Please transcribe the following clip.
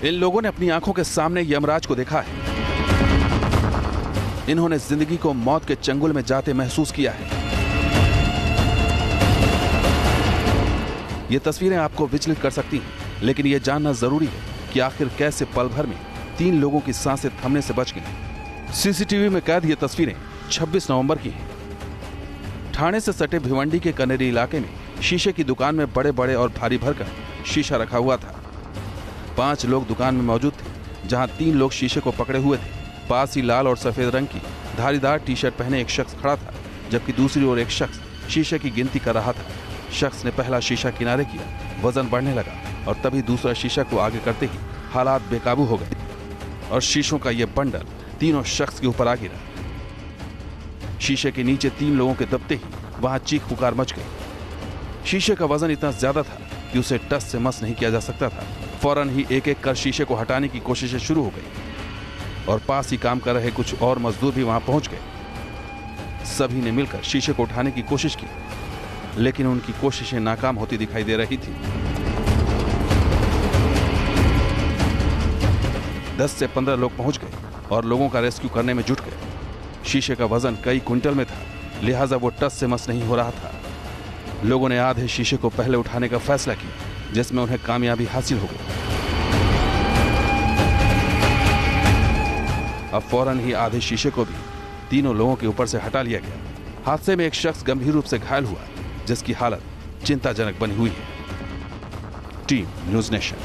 इन लोगों ने अपनी आंखों के सामने यमराज को देखा है। इन्होंने जिंदगी को मौत के चंगुल में जाते महसूस किया है। ये तस्वीरें आपको विचलित कर सकती हैं, लेकिन यह जानना जरूरी है कि आखिर कैसे पल भर में 3 लोगों की सांसें थमने से बच गई। सीसीटीवी में कैद ये तस्वीरें 26 नवंबर की हैं। ठाणे से सटे भिवंडी के कनेरी इलाके में शीशे की दुकान में बड़े बड़े और भारी भरकर शीशा रखा हुआ था। 5 लोग दुकान में मौजूद थे, जहां 3 लोग शीशे को पकड़े हुए थे। पास ही लाल और सफेद रंग की धारीदार टी शर्ट पहने एक शख्स खड़ा था, जबकि दूसरी ओर एक शख्स शीशे की गिनती कर रहा था। शख्स ने पहला शीशा किनारे किया, वजन बढ़ने लगा और तभी दूसरा शीशा को आगे करते ही हालात बेकाबू हो गए और शीशों का यह बंडल तीनों शख्स के ऊपर आ गिरा। शीशे के नीचे 3 लोगों के दबते ही वहां चीख पुकार मच गई। शीशे का वजन इतना ज्यादा था कि उसे टस से मस नहीं किया जा सकता था। फौरन ही एक एक कर शीशे को हटाने की कोशिशें शुरू हो गई और पास ही काम कर रहे कुछ और मजदूर भी वहां पहुंच गए। सभी ने मिलकर शीशे को उठाने की कोशिश की, लेकिन उनकी कोशिशें नाकाम होती दिखाई दे रही थी। 10 से 15 लोग पहुंच गए और लोगों का रेस्क्यू करने में जुट गए। शीशे का वजन कई क्विंटल में था, लिहाजा वो टस से मस नहीं हो रहा था। लोगों ने आधे शीशे को पहले उठाने का फैसला किया, जिसमें उन्हें कामयाबी हासिल हो गई। अब फौरन ही आधे शीशे को भी तीनों लोगों के ऊपर से हटा लिया गया। हादसे में एक शख्स गंभीर रूप से घायल हुआ, जिसकी हालत चिंताजनक बनी हुई है। Team news nation.